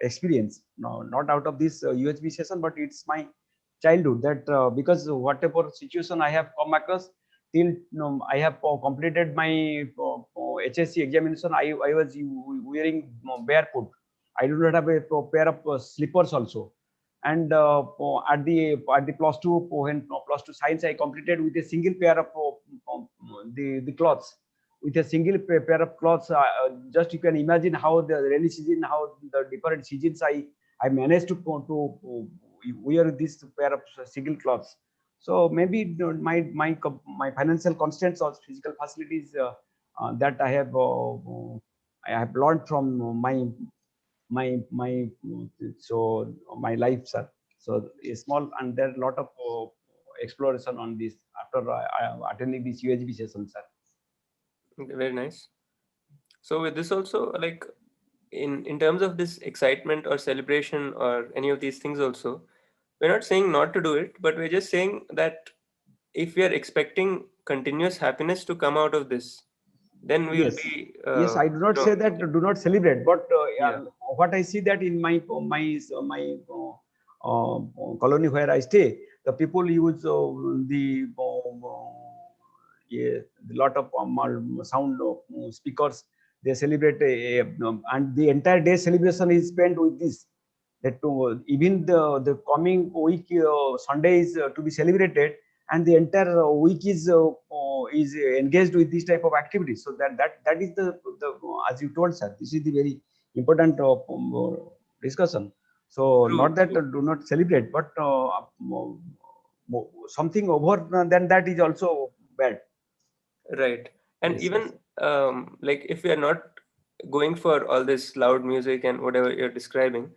S5: experience. No, not out of this UHV session, but it's my childhood that because whatever situation I have come across till I have completed my HSC examination, I was wearing barefoot. I do not have a pair of slippers also. And at the plus two, when plus two science I completed with a single pair of the clothes, with a single pair of clothes. Just you can imagine how the rainy season, how the different seasons I managed to wear this pair of single clothes. So maybe my financial constraints or physical facilities that I have learned from my so my life, sir. So a small, and there are a lot of exploration on this after attending this UHB session, sir.
S3: Very nice. So with this also, like in terms of this excitement or celebration or any of these things also, we're not saying not to do it, but we're just saying that if we are expecting continuous happiness to come out of this, then we will
S5: Yes,
S3: be
S5: yes. I do not say that do not celebrate, but
S3: yeah.
S5: what I see that in my colony where I stay, the people use the yeah, the lot of sound speakers. They celebrate, and the entire day celebration is spent with this. That even the coming week Sunday is to be celebrated, and the entire week is engaged with this type of activities. So that is the as you told, sir, this is the very important discussion. So
S3: True,
S5: not that
S3: true.
S5: do not celebrate, but something over than that is also bad.
S3: Right. And
S5: Yes,
S3: even
S5: yes,
S3: like if we are not going for all this loud music and whatever you're describing,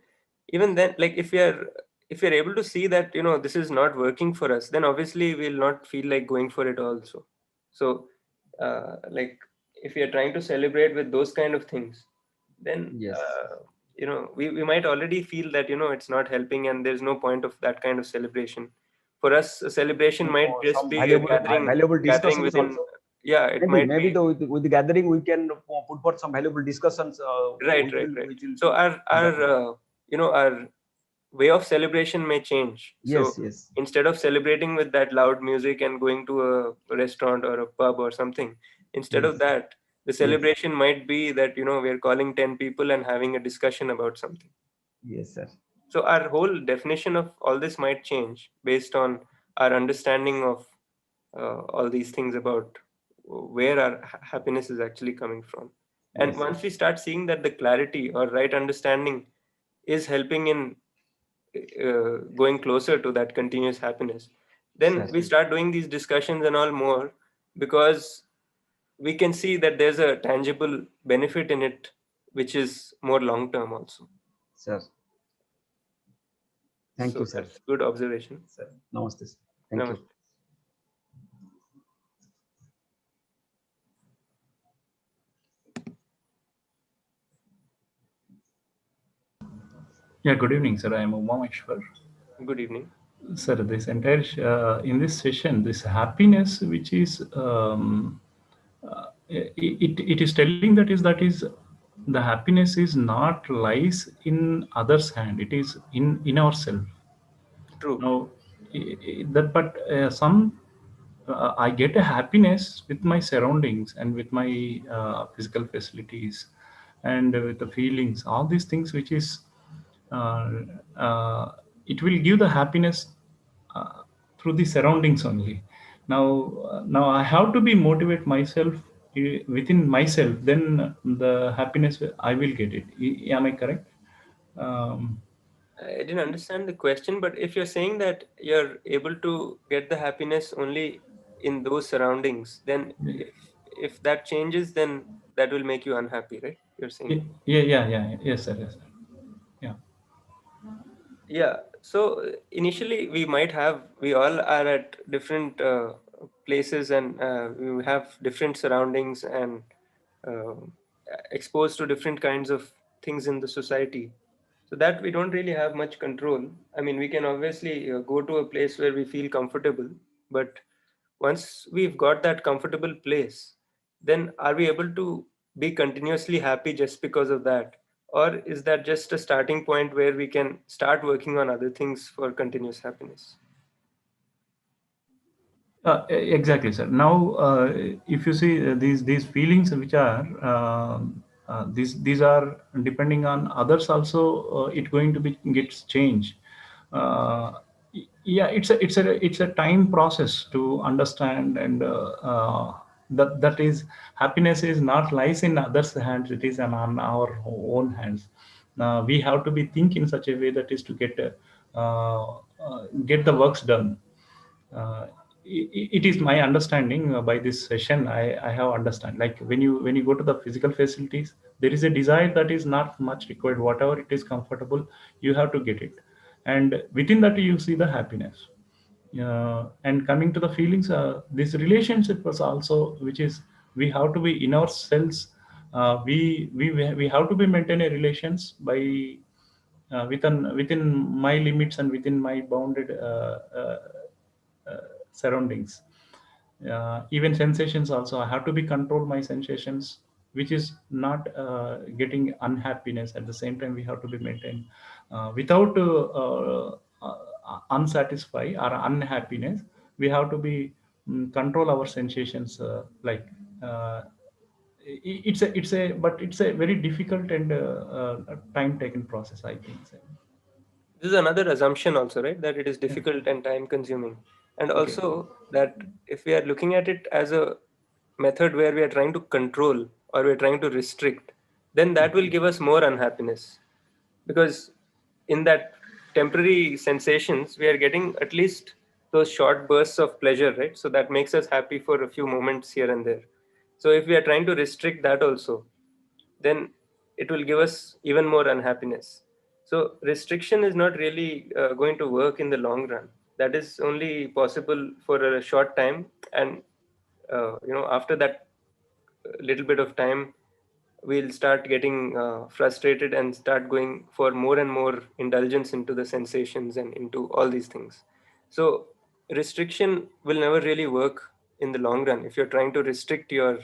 S3: even then, like if we are able to see that, you know, this is not working for us, then obviously we'll not feel like going for it also. So like if we are trying to celebrate with those kind of things, then
S5: yes.
S3: you know, we might already feel that, you know, it's not helping and there's no point of that kind of celebration. For us, a celebration might just
S5: Some
S3: be a
S5: valuable
S3: gathering
S5: discussions
S3: within,
S5: also.
S3: yeah, it
S5: Maybe
S3: might
S5: maybe
S3: be.
S5: with the gathering we can put for some valuable discussions
S3: Right, right, right.
S5: which will
S3: So
S5: be
S3: our
S5: conducted.
S3: you know, our way of celebration may change. So
S5: Yes, yes,
S3: instead of celebrating with that loud music and going to a restaurant or a pub or something, instead of
S5: yes,
S3: that, the
S5: yes,
S3: celebration might be that, you know, we're calling 10 people and having a discussion about something.
S5: yes, sir.
S3: So our whole definition of all this might change based on our understanding of all these things about where our happiness is actually coming from. And
S5: Yes,
S3: once
S5: yes,
S3: we start seeing that the clarity or right understanding is helping in going closer to that continuous happiness, then
S5: sir.
S3: we start doing these discussions and all more, because we can see that there's a tangible benefit in it, which is more long term also.
S5: Sir. Thank you,
S3: So
S5: sir.
S3: that's good observation.
S5: Sir. Namaste, sir. Thank you.
S3: Namaste.
S6: Yeah, good evening, sir. I am Umameshwar.
S3: Good evening.
S6: Sir, this entire in this session, this happiness, which is it is telling that is the happiness is not lies in others' hand. It is in ourselves.
S3: True.
S6: Now, that but some I get a happiness with my surroundings and with my physical facilities and with the feelings, all these things, which is uh, uh, it will give the happiness through the surroundings only. Now I have to be motivate myself within myself. Then the happiness I will get it. Am I correct? Um,
S3: I didn't understand the question, but if you're saying that you're able to get the happiness only in those surroundings, then if that changes, then that will make you unhappy, right? You're saying.
S6: Yeah. Yes, sir. Yes, sir. Yeah.
S3: Yeah. So initially, we all are at different places, and we have different surroundings and uh, exposed to different kinds of things in the society. So that we don't really have much control. I mean, we can obviously go to a place where we feel comfortable, but once we've got that comfortable place, then are we able to be continuously happy just because of that? Or is that just a starting point where we can start working on other things for continuous happiness?
S6: Exactly, sir. Now, if you see these feelings which are these are depending on others also, it going to be gets changed. Uh, yeah, it's a time process to understand, and that is happiness is not lies in others' hands. It is on our own hands. We have to be think in such a way that is to get the works done. uh, it is my understanding by this session. I have understand, like when you go to the physical facilities, there is a desire that is not much required. Whatever it is comfortable, you have to get it, and within that you see the happiness. And coming to the feelings, this relationship was also, which is we have to be in ourselves. We have to be maintain a relations by within my limits and within my bounded surroundings. Even sensations also, I have to be control my sensations, which is not getting unhappiness. At the same time, we have to be maintained without unsatisfy or unhappiness. We have to be control our sensations, like it's a very difficult and time taken process, I think.
S3: This is another assumption also, right? That it is difficult and time consuming. And
S6: Okay.
S3: also that if we are looking at it as a method where we are trying to control or we're trying to restrict, then that will give us more unhappiness. Because in that temporary sensations, we are getting at least those short bursts of pleasure, right? So that makes us happy for a few moments here and there. So if we are trying to restrict that also, then it will give us even more unhappiness. So restriction is not really going to work in the long run. That is only possible for a short time, and after that little bit of time, we'll start getting frustrated and start going for more and more indulgence into the sensations and into all these things. So restriction will never really work in the long run if you're trying to restrict your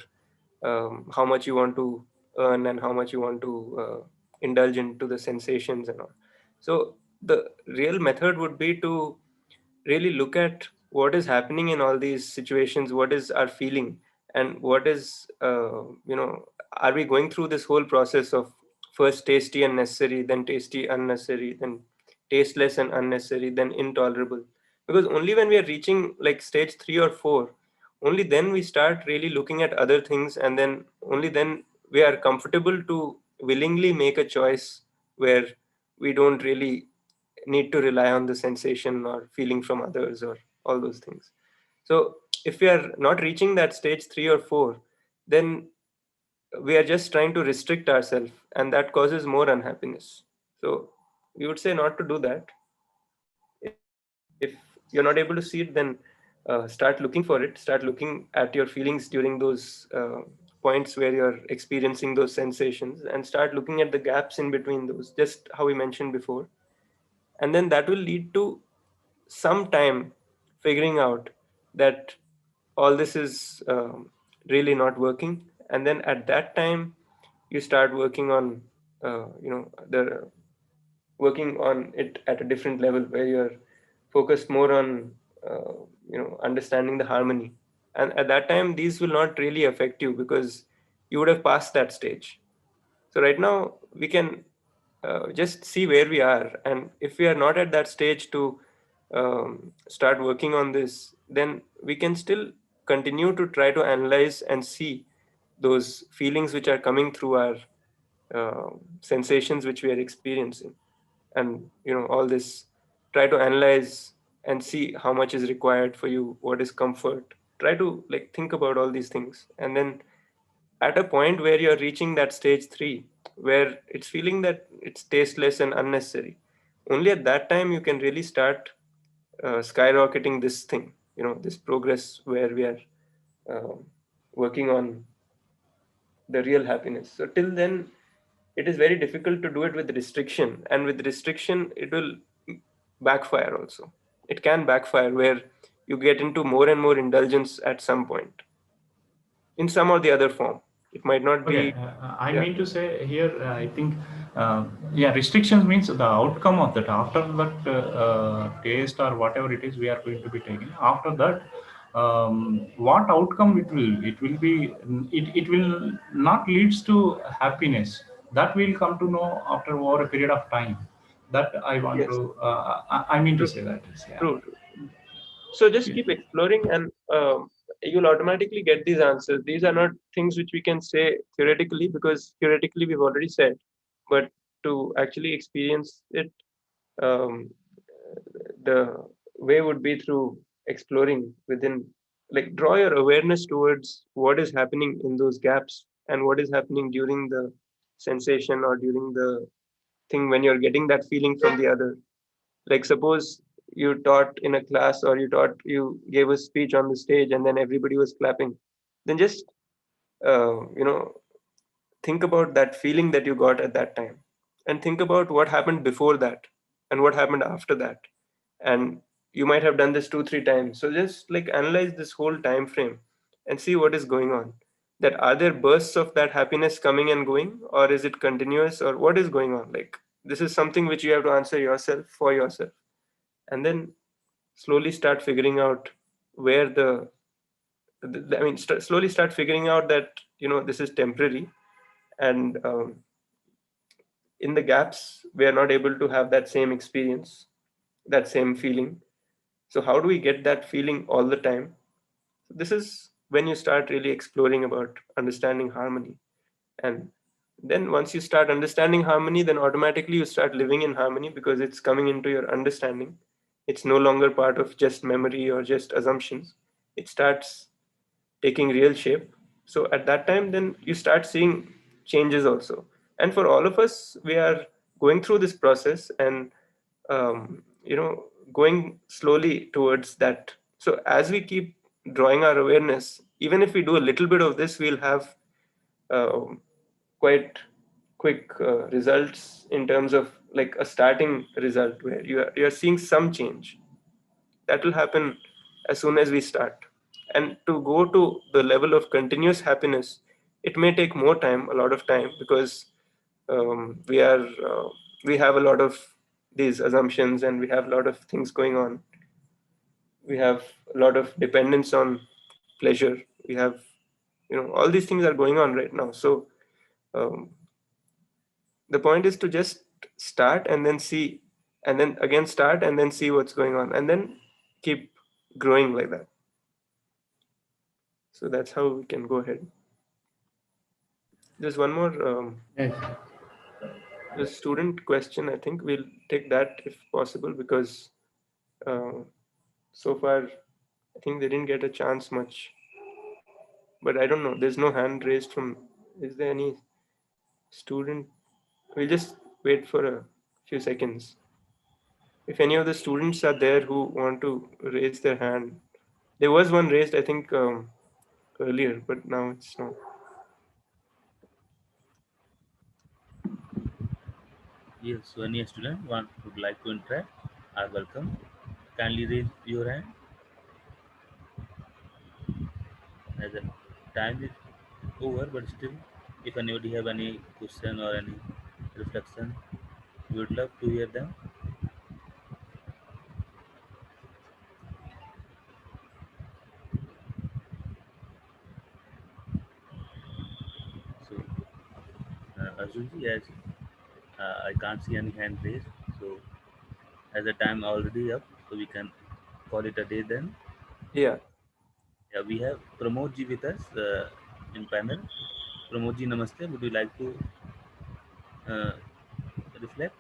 S3: how much you want to earn and how much you want to indulge into the sensations and all. So the real method would be to really look at what is happening in all these situations, what is our feeling, and what is are we going through this whole process of first tasty and necessary, then tasty unnecessary, then tasteless and unnecessary, then intolerable. Because only when we are reaching like stage 3 or 4, only then we start really looking at other things, and then only then we are comfortable to willingly make a choice where we don't really need to rely on the sensation or feeling from others or all those things. So if we are not reaching that stage 3 or 4, then we are just trying to restrict ourselves, and that causes more unhappiness. So we would say not to do that. If you're not able to see it, then start looking for it. Start looking at your feelings during those points where you're experiencing those sensations, and start looking at the gaps in between those, just how we mentioned before. And then that will lead to some time figuring out that all this is really not working. And then at that time, you start working on the working on it at a different level where you're focused more on understanding the harmony. And at that time, these will not really affect you because you would have passed that stage. So right now we can just see where we are, and if we are not at that stage to start working on this, then we can still continue to try to analyze and see those feelings which are coming through our sensations which we are experiencing. and all this. Try to analyze and see how much is required for you, what is comfort. Try to like think about all these things, and then at a point where you're reaching that stage 3, where it's feeling that it's tasteless and unnecessary, only at that time you can really start skyrocketing this thing, this progress where we are uh, working on the real happiness. So till then, it is very difficult to do it with restriction, and with restriction, it will backfire also. It can backfire where you get into more and more indulgence at some point, in some or the other form. It might not
S6: Okay,
S3: be,
S6: I
S3: yeah,
S6: mean to say here, I think, yeah, restrictions means the outcome of that. After that taste or whatever it is we are going to be taking. After that, what outcome it will? It will be. It will not leads to happiness. That we'll come to know after over a period of time. That I want
S3: yes,
S6: to. I mean to
S3: true,
S6: say that. Yeah.
S3: true, true. So just
S6: Yeah.
S3: keep exploring, and you'll automatically get these answers. These are not things which we can say theoretically, because theoretically we've already said, but to actually experience it, um, the way would be through exploring within, like draw your awareness towards what is happening in those gaps and what is happening during the sensation or during the thing when you're getting that feeling from the other. Like suppose you taught in a class, or you gave a speech on the stage and then everybody was clapping, then just think about that feeling that you got at that time, and think about what happened before that and what happened after that. And you might have done this 2 3 times, so just like analyze this whole time frame and see what is going on. That are there bursts of that happiness coming and going, or is it continuous, or what is going on? Like this is something which you have to answer yourself for yourself, and then slowly start figuring out where I mean, slowly start figuring out that this is temporary, and in the gaps we are not able to have that same experience, that same feeling. So how do we get that feeling all the time? This is when you start really exploring about understanding harmony. And then once you start understanding harmony, then automatically you start living in harmony, because it's coming into your understanding. It's no longer part of just memory or just assumptions. It starts taking real shape. So at that time, then you start seeing changes also. And for all of us, we are going through this process, and going slowly towards that. So as we keep drawing our awareness, even if we do a little bit of this, we'll have um quite quick results, in terms of like a starting result where you're seeing some change. That will happen as soon as we start. And to go to the level of continuous happiness, it may take more time, a lot of time, because we have a lot of these assumptions, and we have a lot of things going on. We have a lot of dependence on pleasure. We have, all these things are going on right now. So um, the point is to just start and then see, and then again start and then see what's going on, and then keep growing like that. So that's how we can go ahead. There's one more
S6: Yes.
S3: the student question. I think we'll take that if possible, because uh, so far I think they didn't get a chance much. But I don't know. There's no hand raised from. Is there any student? We'll just wait for a few seconds. If any of the students are there who want to raise their hand, there was one raised, I think, earlier, but now it's not.
S2: Yes, so any student would like to interact are welcome. Kindly raise your hand. As the time is over, but still, if anybody have any question or any reflection, we would love to hear them. So, Arjunji, as I can't see any hand raised, so as the time already up, so we can call it a day then.
S3: Yeah.
S2: Yeah, we have Pramod ji with us in panel. Pramod ji, namaste. Would you like to uh, reflect?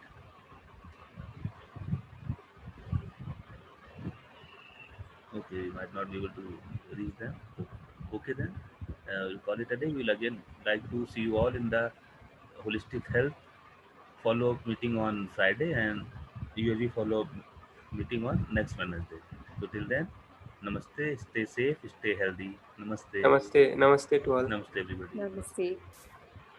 S2: Okay, we might not be able to reach them. Okay then, we'll call it a day. We'll again like to see you all in the holistic health follow-up meeting on Friday and UAV follow-up meeting on next Wednesday. So till then, namaste, stay safe, stay healthy. Namaste,
S3: Namaste. Namaste to all.
S2: namaste everybody.
S1: Namaste.